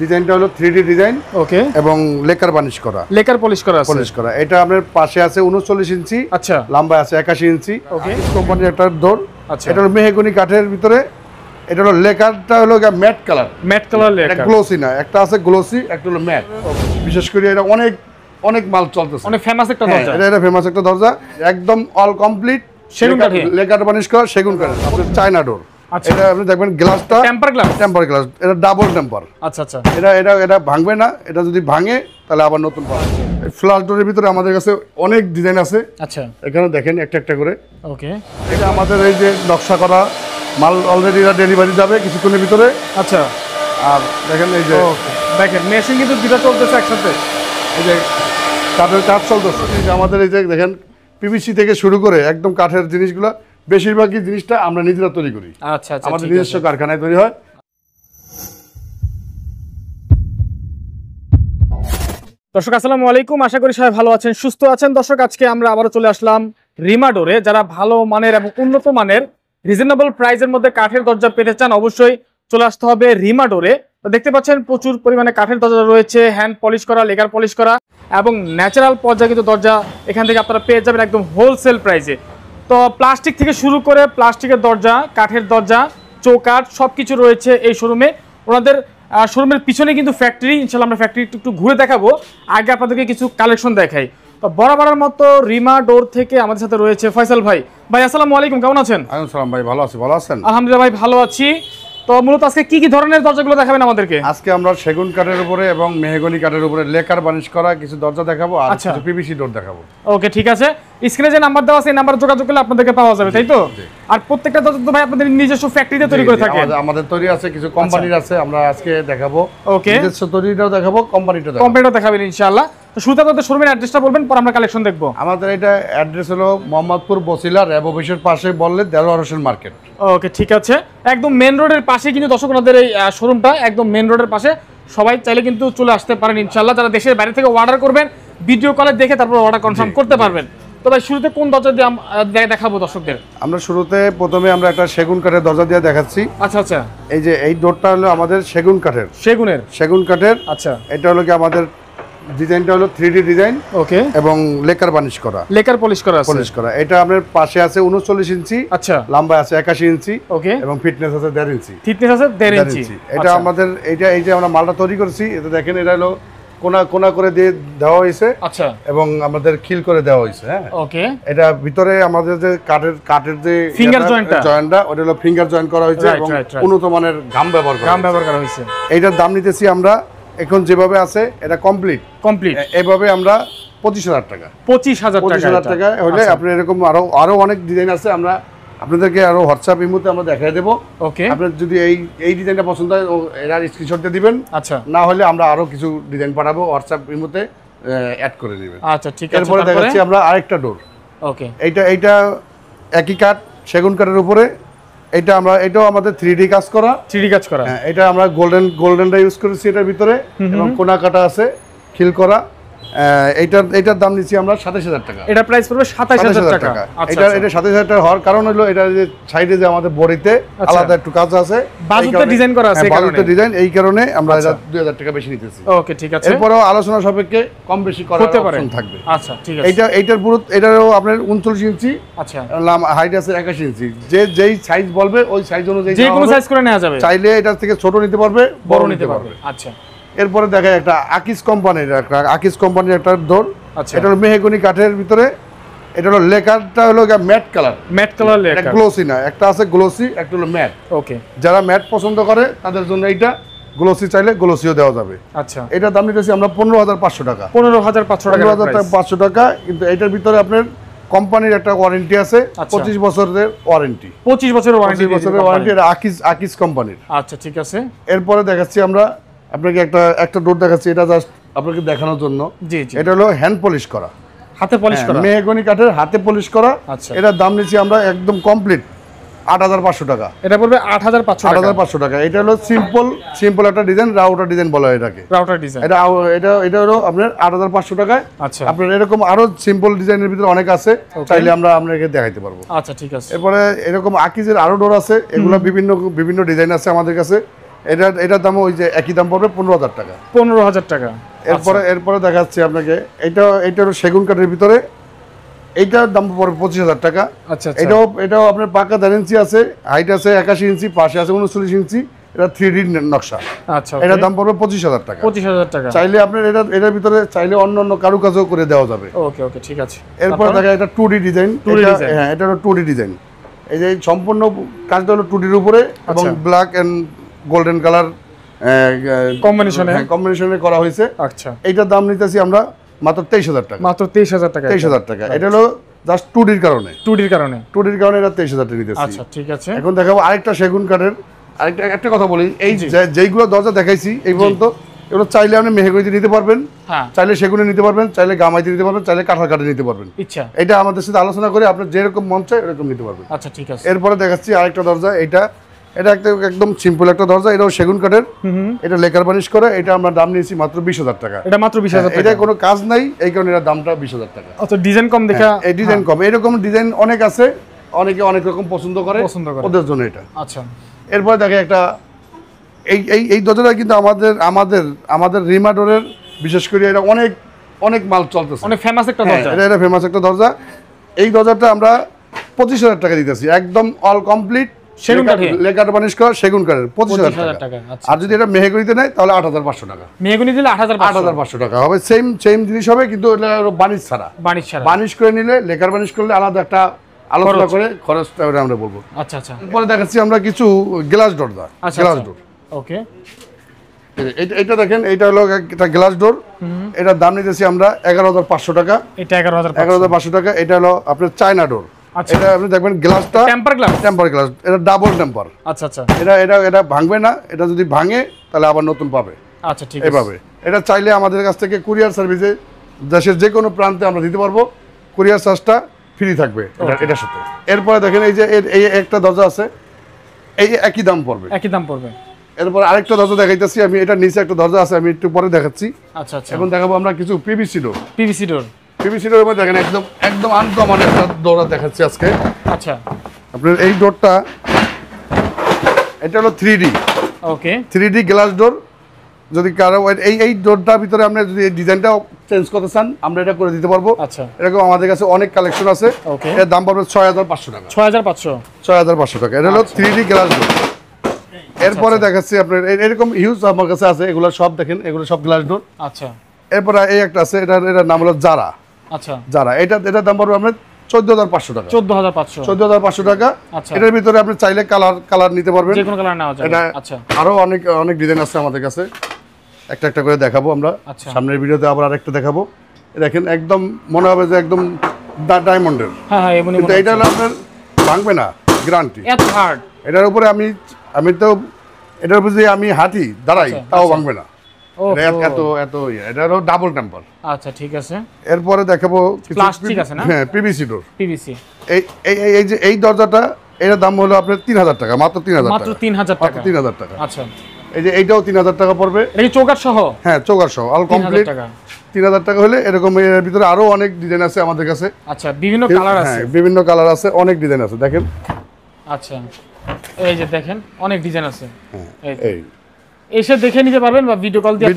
ডিজাইনটা হলো 3D design. Okay. এবং লেকার বানিশ করা, লেকার পলিশ করা আছে। পলিশ করা। এটা আপনার পাশে আছে 39 ইঞ্চি, আচ্ছা, লম্বা আছে 81 ইঞ্চি। ওকে। কোম্পানির একটা ডোর। আচ্ছা, এটা হলো মেহগনি কাঠের ভিতরে। এটা হলো লেকারটা হলো matte colour. Matte colour lacquer. এটা গ্লোসি না, একটা আছে গ্লোসি, একটা হলো ম্যাট। বিশেষ করে এটা অনেক অনেক মাল চলতেছে, অনেক ফেমাস একটা দরজা। এটা ফেমাস একটা দরজা, একদম অল কমপ্লিট সেগুন কাঠে, লেকার বানিশ করা সেগুন কাঠের। আপনার চায়না ডোর। আচ্ছা, এটা আপনি দেখবেন গ্লাসটা টেম্পার গ্লাস। টেম্পার গ্লাস, এটা ডাবল টেম্পার। আচ্ছা আচ্ছা, এটা ভাঙবে না। এটা যদি ভাঙে তাহলে আবার নতুন পাবেন। ফ্লাশ ডোরের ভিতরে আমাদের কাছে অনেক ডিজাইন আছে। আচ্ছা, এখানে দেখেন একটা একটা করে। ওকে। এটা আমাদের এই যে নকশা করা মাল অলরেডি ডেলিভারি যাবে কিছুক্ষণের ভিতরে। আচ্ছা, আর দেখেন এই যে দেখেন মেশিন কিন্তু দুটো চলতেছে একসাথে। এই যে কাঠের কাজ চলতেছে। এই যে আমাদের এই যে দেখেন পিভিসি থেকে শুরু করে একদম কাঠের জিনিসগুলো, বেশিরভাগই জিনিসটা আমরা নিজেরা তৈরি করি। আচ্ছা আচ্ছা, আমাদের নিজস্ব কারখানায় তৈরি হয়। দর্শক আসসালামু আলাইকুম, আশা করি সবাই ভালো আছেন, সুস্থ আছেন। দর্শক আজকে আমরা আবারও চলে আসলাম রিমা ডোরে। যারা ভালো মানের এবং উন্নত মানের রিজনেবল প্রাইসের মধ্যে কাঠের দরজা পেতে চান অবশ্যই চলে আসতে হবে রিমা ডোরে। তো দেখতে পাচ্ছেন প্রচুর পরিমাণে কাঠের দরজা রয়েছে, হ্যান্ড পলিশ করা, লেকার পলিশ করা এবং ন্যাচারাল পর্যায়ে কিন্তু দরজা এখান থেকে আপনারা পেয়ে যাবেন একদম হোলসেল প্রাইসে। তো প্লাস্টিক থেকে শুরু করে প্লাস্টিকের দরজা, কাঠের দরজা, চৌকাঠ সবকিছু রয়েছে এই শোরুমে। ওনাদের শোরুমের পিছনে কিন্তু ফ্যাক্টরি, ইনশাআল্লাহ আমরা ফ্যাক্টরি একটু ঘুরে দেখাবো। আগে আপনাদেরকে কিছু কালেকশন দেখাই। তো বরাবরের মতো রিমা ডোর থেকে আমাদের সাথে রয়েছে ফয়সাল ভাই। ভাই আসসালামু আলাইকুম, কেমন আছেন? ওয়ালাইকুম আসসালাম ভাই, ভালো আছি। ভালো আছেন? আলহামদুলিল্লাহ ভাই, ভালো আছি। তো মূলত আজকে কি কি ধরনের দরজাগুলো দেখাবেন আমাদেরকে? আজকে আমরা সেগুন কাঠের উপরে এবং মেহগনি কাঠের উপরে লেকার বানিশ করা কিছু দরজা দেখাবো আর কিছু পিভিসি ডোর দেখাবো। ওকে, ঠিক আছে। স্ক্রিনে যে নাম্বার দেওয়া আছে এই নাম্বারে যোগাযোগ করলে আপনাদেরকে পাওয়া যাবে, তাই তো? আর প্রত্যেকটা দরজা তো ভাই আপনাদের নিজস্ব ফ্যাক্টরিতে তৈরি করে থাকেন? আমাদের তৈরি আছে, কিছু কোম্পানির আছে, আমরা আজকে দেখাবো। ওকে, নিজস্ব তৈরিটাও দেখাবো, কোম্পানিটাও দেখাবেন ইনশাআল্লাহ। তো শুরুতে আপনাদের শোরুমের অ্যাড্রেসটা বলবেন, পর আমরা কালেকশন দেখবো। আমাদের এটা অ্যাড্রেস হলো মোহাম্মদপুর বসিলা র্যাব অফিসের পাশে বললে দেলোয়ার হোসেন মার্কেট। ওকে, ঠিক আছে। একদম মেন রোডের পাশে কিন্তু দর্শক ওনাদের এই শোরুমটা একদম মেন রোডের পাশে। সবাই চাইলে কিন্তু চলে আসতে পারেন ইনশাআল্লাহ। যারা দেশের বাইরে থেকে অর্ডার করবেন ভিডিও কলে দেখে তারপর অর্ডার কনফার্ম করতে পারবেন। তো ভাই শুরুতে কোন দরজা দিয়ে দেখাবো দর্শকদের? আমরা শুরুতে প্রথমে আমরা একটা সেগুন কাঠের দরজা দিয়ে দেখাচ্ছি। আচ্ছা আচ্ছা, এই যে এই ডোরটা হলো আমাদের সেগুন কাঠের। সেগুন কাঠের। আচ্ছা, এটা হলো কি আমাদের ডিজাইনটা হলো 3D ডিজাইন। ওকে। এবং লেকার বানিশ করা, লেকার পলিশ করা আছে। পলিশ করা। এটা আপনার পাশে আছে 39 ইঞ্চি, আচ্ছা, লম্বা আছে 81 ইঞ্চি। ওকে। এবং ফিটনেস আছে 1.5 ইঞ্চি। ফিটনেস আছে 1.5 ইঞ্চি। এটা আমাদের এই যে আমরা মালটা তৈরি করেছি, এটা দেখেন এটা হলো কোনা কোনা করে দিয়ে দেওয়া হয়েছে। আচ্ছা, এবং আমাদের খিল করে দেওয়া হয়েছে। হ্যাঁ, ওকে। এটা ভিতরে আমাদের যে কাঠের যে ফিঙ্গার জয়েন্টটা, ওটা হলো ফিঙ্গার জয়েন্ট করা হয়েছে এবং উন্নত মানের গাম ব্যবহার করা হয়েছে। এইটার দাম নিতেছি আমরা এখন যেভাবে আছে, এটা কমপ্লিট এভাবে আমরা 25,000 টাকা। 25,000 টাকা হলে আপনি এরকম আরো অনেক ডিজাইন আছে, আমরা আপনাদেরকে আরো হোয়াটসঅ্যাপ ইমোতে আমরা দেখাই দেবো। ওকে, আপনার যদি এই ডিজাইনটা পছন্দ হয় এর স্ক্রিনশট দিয়ে দিবেন। আচ্ছা, না হলে আমরা আরো কিছু ডিজাইন পাঠাবো, হোয়াটসঅ্যাপ ইমোতে অ্যাড করে দিবেন। আচ্ছা, ঠিক আছে। এরপরে দেখাচ্ছি আমরা আরেকটা ডোর। ওকে, এইটা একই কাঠ, সেগুন কাঠের উপরে। এটাও আমাদের 3D কাজ করা। হ্যাঁ, এটা আমরা গোল্ডেনটা ইউজ করেছি এটার ভিতরে এবং কোনা কাটা আছে, খিল করা। এইটার দাম নিচ্ছি আমরা 27,000 টাকা। এটা প্রাইস পড়বে 27,000 টাকা। এটা 27,000 টাকা হওয়ার কারণ হলো এটা যে সাইডে যে আমাদের বডিতে আলাদা একটু কাজ আছে, বাজুতে ডিজাইন করা আছে, বাজুতে ডিজাইন, এই কারণে আমরা এটা 2,000 টাকা বেশি নিতেছি। ওকে, ঠিক আছে। এরপরও আলোচনা সাপেক্ষে কম বেশি করার অপশন থাকবে। আচ্ছা, ঠিক আছে। এইটার পুরো এটারও আপনার 39 ইঞ্চি, আচ্ছা, হাইট আছে 81 ইঞ্চি। যেই সাইজ বলবে ওই সাইজ অনুযায়ী যে কোনো সাইজ করে নেওয়া যাবে। চাইলে এটা থেকে ছোট নিতে পারবে, বড় নিতে পারবে। আচ্ছা, এরপরে দেখায় একটা আকিস কোম্পানির একটা ডোর। এটা হলো মেহগনি কাঠের ভিতরে। এটা হলো লেকারটা হলো ম্যাট কালার লেকার, এটা গ্লোসি না, একটা আছে গ্লোসি, একটা হলো ম্যাট। ওকে, যারা ম্যাট পছন্দ করে তাদের জন্য এইটা, গ্লোসি চাইলে গ্লোসিও দেওয়া যাবে। আচ্ছা, এটার দাম নিতেছি আমরা 15,500 টাকা। 15,500 টাকা। কিন্তু এটার ভিতরে আপনার কোম্পানির একটা ওয়ারেন্টি আছে, 25 বছরের ওয়ারেন্টি। 25 বছরের ওয়ারেন্টি, এটা আকিস কোম্পানির। আচ্ছা, ঠিক আছে। এরপরে দেখাচ্ছি আমরা আপনাকে একটা ডোর দেখাচ্ছি, এটা জাস্ট আপনাকে দেখানোর জন্য। এটা হলো হ্যান্ড পলিশ করা, হাতে পলিশ করা, মেহগনি কাঠের হাতে পলিশ করা। আচ্ছা, এটার দাম নিচ্ছি আমরা একদম কমপ্লিট 8,500 টাকা। এটা পড়বে 8,500 টাকা। এটা হলো সিম্পল একটা ডিজাইন, রাউটার ডিজাইন বলা হয় এটাকে, রাউটার ডিজাইন। এটা হলো আপনার 8,500 টাকায়। আচ্ছা, আপনার এরকম আরো সিম্পল ডিজাইনের ভিতরে অনেক আছে, চাইলে আমরা আপনাকে দেখাইতে পারবো। আচ্ছা, ঠিক আছে। এরপরে এরকম আকিজের আরো ডোর আছে, এগুলো বিভিন্ন ডিজাইন আছে আমাদের কাছে। এটার দাম ওই যে একই দাম পড়বে 15,000 টাকা। 15,000 টাকা। এরপরে দেখাচ্ছি আপনাকে, এটা সেগুন কাঠের ভিতরে, এইটার দাম পড়বে 25,000 টাকা। আচ্ছা, এটাও আপনার পাকা 4 ইঞ্চি আছে, হাইট আছে 81 ইঞ্চি, পাশে আছে 39 ইঞ্চি, এটা 3D নকশা। আচ্ছা, এটার দাম পড়বে 25,000 টাকা। 25,000 টাকা। চাইলে আপনার এটার ভিতরে চাইলে অন্য কারুকাজও করে দেওয়া যাবে। ওকে, ঠিক আছে। এরপর দেখা এটা 2D ডিজাইন। হ্যাঁ, এটা হলো 2D ডিজাইন। এই যে সম্পূর্ণ কাজটা হলো 2D এর উপরে এবং ব্ল্যাক এন্ড গোল্ডেন কালার কম্বিনেশনে করা হয়েছে। আচ্ছা, এইটার দাম নিতেছি আমরা মাত্র 23,000 টাকা। মাত্র 23,000 টাকা। 23,000 টাকা। এটা হলো জাস্ট 2D এর কারণে এটা 23,000 টাকা নিতেছি। আচ্ছা, ঠিক আছে। এখন দেখাবো আরেকটা সেগুন কাঠের। একটা কথা বলি, এই যেইগুলো দরজা দেখাইছি এই পর্যন্ত, এগুলো চাইলে আপনি মেহগনিতে নিতে পারবেন, চাইলে সেগুনে নিতে পারবেন, চাইলে গামাইতে নিতে পারবেন, চাইলে কাঁঠাল কাঠে নিতে পারবেন। ইচ্ছা এটা আমাদের সাথে আলোচনা করে আপনার যেরকম মন চায় এরকম নিতে পারবেন। আচ্ছা, ঠিক আছে। এরপরে দেখাচ্ছি আরেকটা দরজা। এটা একদম সিম্পল একটা দরজা। এটাও সেগুন কাঠের। এটা লেকার বানিশ করে। এটা আমরা দাম নিয়েছি মাত্র 20,000 টাকা। এটা মাত্র 20,000 টাকা। এটা কোনো কাজ নাই, এই কারণে এর দামটা 20,000 টাকা। আচ্ছা, ডিজাইন কম দেখা। এই ডিজাইন কম। এরকম ডিজাইন অনেক আছে, অনেকে অনেক রকম পছন্দ করে, ওদের জন্য এটা। আচ্ছা, এরপরে দেখে একটা এই দরজাটা কিন্তু আমাদের রিমাডোরের বিশেষ করে এটা অনেক মাল চলতেছে, অনেক ফেমাস একটা দরজা। এটা ফেমাস একটা দরজা। এই দরজাটা আমরা 25,000 টাকা দিতেছি, একদম অল কমপ্লিট সেগুন কাঠে লেকার বানিশ করা সেগুন কাঠের 25,000 টাকা। আর যদি এটা মেহগনিতে নেয় তাহলে 8,500 টাকা। মেহগনি দিলে 8,500 টাকা হবে। সেম জিনিস হবে, কিন্তু এটা বানিশ ছাড়া। বানিশ করে নিলে, লেকার বানিশ করলে আলাদা একটা আলোচনা করে খরচটা আমরা বলবো। আচ্ছা, পরে দেখাচ্ছি আমরা কিছু গ্লাস দরজা। Glass door. ওকে, এটা দেখেন, এটা হলো একটা গ্লাস ডোর। এটার দাম নিতেছি আমরা 11,500 টাকা। এটা 11,500 টাকা। এটা হলো আপনার চায়না ডোর। এটা আপনি দেখবেন গ্লাসটা টেম্পার গ্লাস, এটা ডাবল টেম্পার। আচ্ছা, এটা ভাঙবে না। এটা যদি ভাঙে তাহলে আবার নতুন পাবে। আচ্ছা, ঠিক আছে। এভাবে এটা চাইলে আমাদের কাছ থেকে কুরিয়ার সার্ভিসে দেশের যে কোনো প্রান্তে আমরা দিতে পারবো। কুরিয়ার চার্জটা ফ্রি থাকবে এটার সাথে। এরপরে দেখেন এই যে এই একটা দরজা আছে, এই একই দাম পড়বে। এরপর আরেকটা দরজা দেখাইতেছি আমি। এটা নিচে একটা দরজা আছে, আমি একটু পরে দেখাচ্ছি। আচ্ছা, এখন দেখাবো আমরা কিছু পিভিসি ডোর। পিভিসি ডোরের মধ্যে দেখেন একদম আনকমন একটা ডোর দেখাচ্ছি আজকে। আচ্ছা, আপনার এই ডোরটা, এটা হলো 3D। ওকে, 3D গ্লাস ডোর। যদি কারো এই ডোরটার ভিতরে আপনি যদি এই ডিজাইনটা চেঞ্জ করতে চান, আমরা এটা করে দিতে পারবো। আচ্ছা, এরকম আমাদের কাছে অনেক কালেকশন আছে। এর দাম পড়বে 6,500 টাকা। 6,500 টাকা। এটা হলো 3D গ্লাস ডোর। এরপরে দেখাচ্ছি আপনার এরকম হিউজ আমার কাছে আছে। এগুলো সব দেখেন, এগুলো সব গ্লাস ডোর। আচ্ছা, এরপরে এই একটা আছে, এটার নাম হলো জারা। আচ্ছা, এটার দাম পড়বে আপনার 14,500 টাকা। 14,500 টাকা। এটার ভিতরে আপনি চাইলে কালার নিতে পারবেন, যে কোনো কালার নেওয়া যাবে। আচ্ছা, আরো অনেক ডিজাইন আছে আমাদের কাছে, একটা করে দেখাবো আমরা। সামনের ভিডিওতে আবার আরেকটা দেখাবো। দেখেন একদম মনে হবে যে একদম ডায়মন্ডের। কিন্তু এটা হলো আপনার ভাঙবে না, গ্যারান্টি। এটার উপরে আমি তো এটার উপরে যদি আমি হাঁটি দাঁড়াই তাও ভাঙবে না। এটা হলো ডাবল টেম্পার। আচ্ছা, ঠিক আছে। এরপরে দেখাবো প্লাস্টিক আছে না? হ্যাঁ, পিভিসি ডোর। এই যে এই দরজাটা, এর দাম হলো আপনার 3,000 টাকা। মাত্র 3,000 টাকা। আচ্ছা, এই যে এইটাও 3,000 টাকা পড়বে। এটা কি চৌকাঠ সহ? হ্যাঁ, চৌকাঠ সহ অল কমপ্লিট 3,000 টাকা হলে এরকম। এর ভিতরে আরো অনেক ডিজাইন আছে আমাদের কাছে। আচ্ছা, বিভিন্ন কালার আছে। হ্যাঁ, বিভিন্ন কালার আছে, অনেক ডিজাইন আছে দেখেন। আচ্ছা, এই যে দেখেন অনেক ডিজাইন আছে। এই এসে দেখে নিতে পারবেন বা ভিডিও কল দিয়ে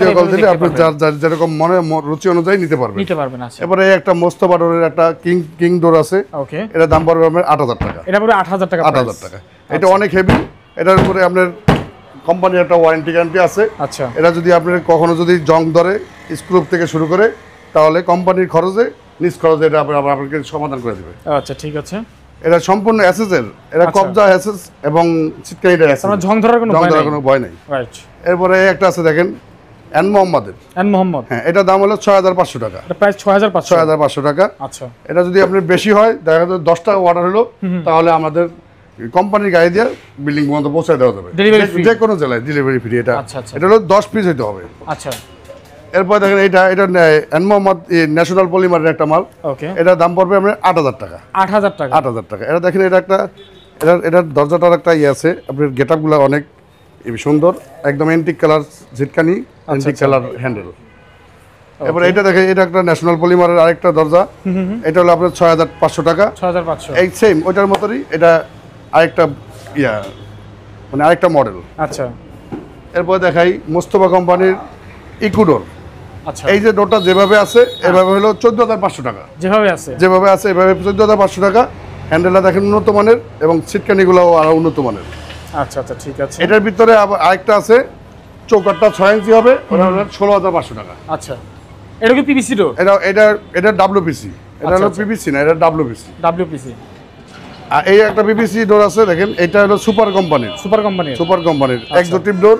আপনি যার যেরকম মনে রুচি অনুযায়ী নিতে পারবেন। আচ্ছা, এবারে একটা মোস্তফা ডোরের একটা কিং ডোর আছে। ওকে, এটার দাম পড়বে আপনার 8,000 টাকা। এটা পড়বে 8,000 টাকা। 8,000 টাকা। এটা অনেক হেভি। এটার উপরে আপনার কোম্পানির একটা ওয়ারেন্টি গ্যারান্টি আছে। আচ্ছা, এটা যদি আপনার কখনো যদি জং ধরে, স্ক্রু থেকে শুরু করে, তাহলে কোম্পানির খরচে নিজ খরচে এটা আপনাকে সমাধান করে দেবে। আচ্ছা, ঠিক আছে। এটা সম্পূর্ণ এসএসএর, এটা কবজা এসএস এবং চিটকানিটা এসএস। মানে জং ধরার কোনো ভয় নাই। রাইট। এরপরে একটা আছে দেখেন এন মোহাম্মদ। হ্যাঁ, এটা দাম হলো 6,500 টাকা। এটা প্রাইস 6,500 টাকা। আচ্ছা, এটা যদি আপনার বেশি হয়, দেখা যাচ্ছে 10টা অর্ডার হলো, তাহলে আমাদের কোম্পানির গাড়ি দিয়ে বিল্ডিং পর্যন্ত পৌঁছে দেওয়া যাবে, যে কোনো জেলায় ডেলিভারি ফ্রি। এটা হলো 10 পিস হইতে হবে। আচ্ছা, এরপর দেখেন এটা এন মোহাম্মদ ন্যাশনাল পলিমারের একটা মাল। ওকে, এটার দাম পড়বে আপনার 8,000 টাকা। 8,000 টাকা। এটা দেখেন, এটার দরজাটার একটা ইয়ে আছে। আপনার গেট আপগুলো অনেক সুন্দর, একদম এন্টিক কালার ঝিটকানি, এন্টিক কালার হ্যান্ডেল। এরপর এটা দেখেন, এটা একটা ন্যাশনাল পলিমারের আরেকটা দরজা। এটা হলো আপনার 6,500 টাকা। 6,500। এই সেম ওইটার মতোই, এটা আরেকটা মানে আরেকটা মডেল। আচ্ছা, এরপর দেখাই মোস্তফা কোম্পানির ইকুডোর। আচ্ছা, এই যে ডোরটা যেভাবে আছে এভাবে হলো 14,500 টাকা। যেভাবে আছে এভাবে 14,500 টাকা। হ্যান্ডেলটা দেখেন উন্নত মানের এবং সিটকানিগুলোও আরো উন্নত মানের। আচ্ছা আচ্ছা, ঠিক আছে। এটার ভিতরে আবার আরেকটা আছে, চৌকাটটা 6 ইঞ্চি হবে, ওটা হলো 16,500 টাকা। আচ্ছা, এটা কি পিভিসি ডোর? এটা ডাব্লিউপিসি। এটা হলো পিভিসি না, এটা ডাব্লিউপিসি। ডাব্লিউপিসি। আর এই একটা পিভিসি ডোর আছে দেখেন, এটা হলো সুপার কোম্পানির এক্সোটিভ ডোর।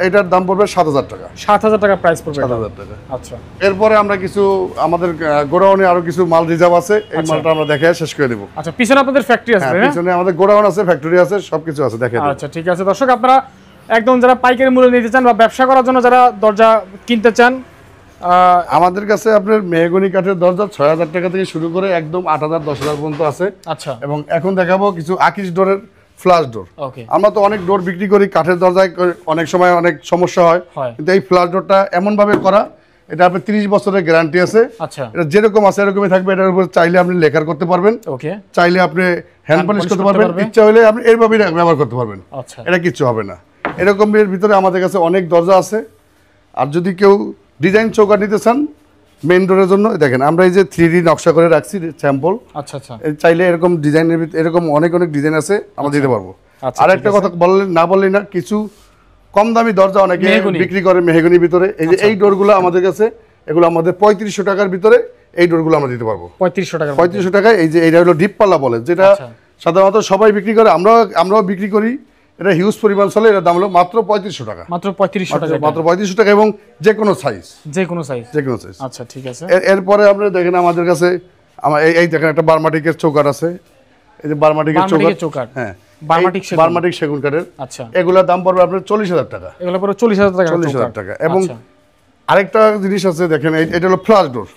এটার দাম পড়বে 7,000 টাকা। 7,000 টাকা প্রাইস পড়বে। 7,000 টাকা। আচ্ছা, এরপরে আমরা কিছু আমাদের গোডাউনে আরো কিছু মাল রিজার্ভ আছে, এই মালটা আমরা দেখে শেষ করে দেব। আচ্ছা, পিছনে আপনাদের ফ্যাক্টরি আছে? হ্যাঁ, পিছনে আমাদের গোডাউন আছে, ফ্যাক্টরি আছে, সবকিছু আছে, দেখে দেব। আচ্ছা, ঠিক আছে। দর্শক, আপনারা একদম যারা পাইকারি মূল্যে নিতে চান বা ব্যবসা করার জন্য যারা দরজা কিনতে চান, আমাদের কাছে আপনার মেহগনি কাঠের দরজা 6,000 টাকা থেকে শুরু করে একদম 8,000 10,000 পর্যন্ত আছে। আচ্ছা, এবং এখন দেখাবো কিছু আকিস ডোরের ফ্লাশ ডোর। ওকে। আমরা তো অনেক ডোর বিক্রি করি কাঠের দরজায়, অনেক সময় অনেক সমস্যা হয়, কিন্তু এই ফ্লাশ ডোরটা এমন ভাবে করা, এটা আপনার 30 বছরের গ্যারান্টি আছে। আচ্ছা, এটা যেরকম আছে এরকমই থাকবে। এটার উপর চাইলে আপনি লেখার করতে পারবেন, ওকে, চাইলে আপনি হ্যান্ড পলিশ করতে পারবেন, ইচ্ছা হলে আপনি এইভাবেই ব্যবহার করতে পারবেন। আচ্ছা, এটা কিচ্ছু হবে না। এরকমের ভিতরে আমাদের কাছে অনেক দরজা আছে। আর যদি কেউ ডিজাইন চৌকাঠ নিতে চান মেইন ডোরের জন্য, দেখেন আমরা এই যে 3D নকশা করে রাখছি স্যাম্পল। আচ্ছা আচ্ছা, চাইলে এরকম ডিজাইনের এরকম অনেক ডিজাইন আছে, আমরা দিতে পারবো। আচ্ছা, আর একটা কথা বললেন না, কিছু কম দামি দরজা অনেকে বিক্রি করে মেহগনির ভিতরে। এই যে এই ডোরগুলো আমাদের কাছে, এগুলো আমাদের 3500 টাকার ভিতরে এই ডোরগুলো আমরা দিতে পারবো। 3500 টাকায়। এই যে এটা হলো ডিপ পাল্লা বলে, যেটা সাধারণত সবাই বিক্রি করে, আমরাও বিক্রি করি। এটা হিউজ পরিমাণ চলে। এটার দাম হলো মাত্র 3500 টাকা। মাত্র 3500 টাকা, এবং যে কোনো সাইজ। আচ্ছা, ঠিক আছে। এরপরে আপনি দেখেন আমাদের কাছে এই দেখেন একটা বার্মাটিকের চৌকাঠ আছে। এই যে বার্মাটিকের চৌকাঠ, হ্যাঁ, বার্মাটিক সেগুন কাঠের। আচ্ছা, এগুলোর দাম পড়বে আপনার 40,000 টাকা। এগুলো পুরো 40,000 টাকা। এবং আরেকটা জিনিস আছে দেখেন, এটা হলো ফ্লাশ ডোর।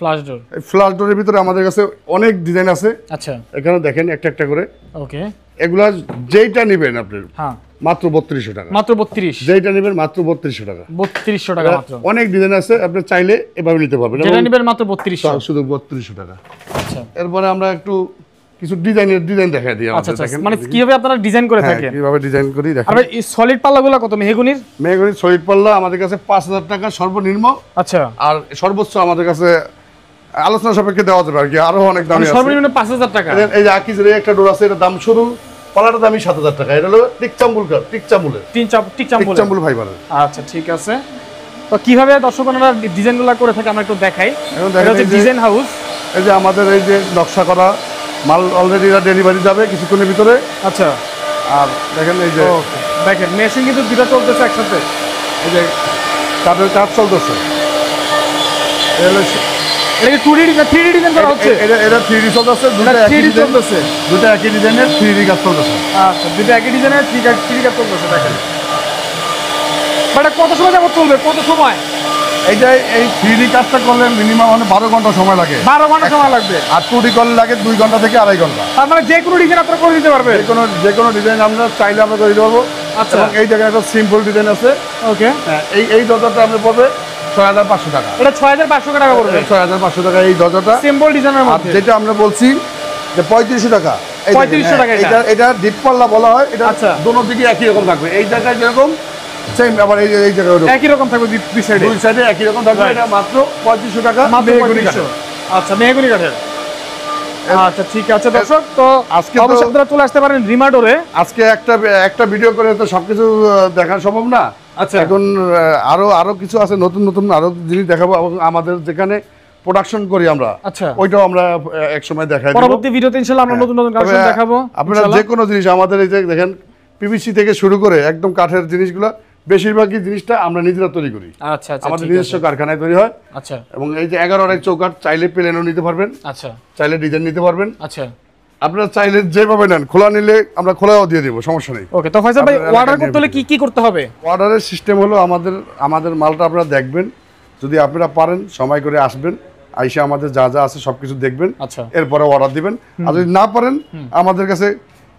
এই ফ্লাশ ডোরের ভিতরে আমাদের কাছে অনেক ডিজাইন আছে। আচ্ছা, এখানে দেখেন একটা একটা করে। ওকে। এগুলা যেইটা নেবেন আপনি, হ্যাঁ, মাত্র 3200 টাকা। মাত্র 32? যেইটা নেবেন মাত্র 3200 টাকা। 3200 টাকা মাত্র। অনেক ডিজাইন আছে, আপনি চাইলে এভাবে নিতে পারবেন। যেটা নেবেন মাত্র 3200, শুধু 3200 টাকা। আচ্ছা, এরপরে আমরা একটু কিছু ডিজাইন দেখাই দিই। আচ্ছা, মানে কিভাবে আপনারা ডিজাইন করে থাকেন? কিভাবে ডিজাইন করি দেখেন। আর এই সলিড পাল্লাগুলো কত মেহগনির? সলিড পাল্লা আমাদের কাছে 5000 টাকা সর্বনিম্ন। আচ্ছা, আর সর্বোচ্চ আমাদের কাছে আলোচনা সাপেক্ষে দেওয়া যাবে আর কি, আরো অনেক দামি আছে। সর্বনিম্ন 5000 টাকা। এই যে আকিজের একটা ডোর আছে, এটার দাম শুরু পাল্লাটার দামই 7000 টাকা। এটা হলো টিকচাম্বুল ফাইবারের। আচ্ছা, ঠিক আছে। তো কিভাবে দর্শকরা ডিজাইনগুলো করে থাকে আমরা একটু দেখাই। এটা হচ্ছে ডিজাইন হাউস। এই যে আমাদের এই যে নকশা করা মাল অলরেডি ডেলিভারি যাবে কিছুক্ষণের ভিতরে। আচ্ছা, আর দেখেন এই যে দেখেন মেশিন কিন্তু দুটো চলতেছে একসাথে। এই যে কাঠের কাজ চলতেছে। এটা কি 2D না 3D ডিজাইন করা হচ্ছে? এটা 3D চলতেছে, দুটো একই ডিজাইনের 3D কাজ চলতেছে। আচ্ছা, দুটো একই ডিজাইনের 3D কাজ চলতেছে। দেখেন বাট কত সময় যাবত চলবে? কত সময়? এই 3D কাজটা করলে মিনিমাম 12 ঘন্টা সময় লাগে। 12 ঘন্টা সময় লাগবে। আর 2D করলে লাগে 2 ঘন্টা থেকে 2.5 ঘন্টা। তার মানে যে কোনো ডিজাইন আপনারা করে দিতে পারবে? যে কোনো ডিজাইন আমরা চাইলে আমরা করে দিতে পারবো। আচ্ছা, এবং এই জায়গায় একটা সিম্পল ডিজাইন আছে। ওকে। এই দরজাটা আমরা পড়বে 6500 টাকা। এটা 6500 টাকা পড়বে। 6500 টাকা এই দরজাটা সিম্পল ডিজাইনের মধ্যে। যেটা আমরা বলছি যে 3500 টাকা। 3500 টাকা এটা ডিপ পাল্লা বলা হয়। এটা দোনো দিকে একই রকম থাকবে। এই জায়গায় যেরকম সেম, আবার এই জায়গায় একই রকম থাকবে, দুই সাইডে একই রকম থাকবে। এটা মাত্র 3500 টাকা। আচ্ছা, মেহগনি কাঠের। আচ্ছা, ঠিক আছে দর্শক, তো আজকে অবশ্যই আপনারা চলে আসতে পারেন রিমাডোরে। আজকে একটা ভিডিও করে তো সবকিছু দেখা সম্ভব না। আচ্ছা, এখন আরো কিছু আছে, নতুন আরো জিনিস দেখাবো। আমাদের যেখানে প্রোডাকশন করি আমরা, আচ্ছা, ওইটাও আমরা এক সময় দেখাই। পরবর্তী ভিডিওতে ইনশাআল্লাহ আমরা নতুন কালেকশন দেখাবো। আপনারা যে কোনো জিনিস আমাদের এই যে দেখেন পিভিসি থেকে শুরু করে একদম কাঠের জিনিসগুলো, বেশিরভাগই জিনিসটা আমরা নিজেরা তৈরি করি। আচ্ছা, আমাদের নিজস্ব কারখানায় তৈরি হয়। আচ্ছা, এবং এই যে 11 আড়াই চৌকাঠ চাইলে প্লেনও নিতে পারবেন। আচ্ছা, চাইলে ডিজাইন নিতে পারবেন। আচ্ছা, আপনারা চাইলে যেভাবে নেন, খোলা নিলে আমরা খোলাও দিয়ে দেবো, সমস্যা নেই। ওকে। তো ফয়সাল ভাই, অর্ডার করতে হলে কি করতে হবে? অর্ডারের সিস্টেম হলো আমাদের মালটা আপনারা দেখবেন, যদি আপনারা পারেন সময় করে আসবেন, আইসা আমাদের যা যা আছে সবকিছু দেখবেন। আচ্ছা, এরপরে অর্ডার দিবেন। আর যদি না পারেন আমাদের কাছে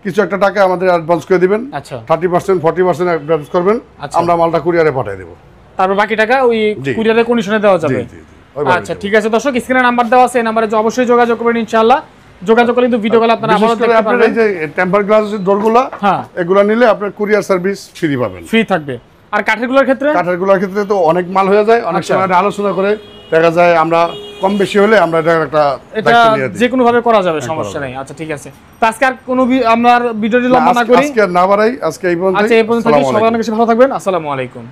কিছু একটা টাকা আমাদের অ্যাডভান্স করে দিবেন। আচ্ছা, 30% 40% অ্যাডভান্স করবেন, আমরা মালটা কুরিয়ারে পাঠিয়ে দেব। তারপর বাকি টাকা ওই কুরিয়ারের কন্ডিশনে দেওয়া যাবে। আচ্ছা, ঠিক আছে দর্শক, স্ক্রিনে নাম্বার দেওয়া আছে, এই নম্বরে অবশ্যই যোগাযোগ করবেন ইনশাআল্লাহ। যোগাযোগ করলে কিন্তু ভিডিও কল আপনারা আবারও দেখতে পারবেন। এই যে টেম্পার গ্লাসের ডোরগুলো, এগুলো নিলে আপনার কুরিয়ার সার্ভিস ফ্রি পাবেন। ফ্রি থাকবে। আর কাঠেরগুলোর ক্ষেত্রে তো অনেক মাল হয়ে যায়, অনেক সময় আলোচনা করে দেখা যায় আমরা কম বেশি হলে আমরা এটা যে কোনো ভাবে করা যাবে, সমস্যা নেই। আচ্ছা ঠিক আছে, তো আজকে আর কোনো আমরা ভিডিওটি লম্বা না করি, আজকে আর না বাড়াই, আজকে এই পর্যন্ত। আচ্ছা এই পর্যন্ত, সবাই অনেক বেশি ভালো থাকবেন, আসসালামু আলাইকুম।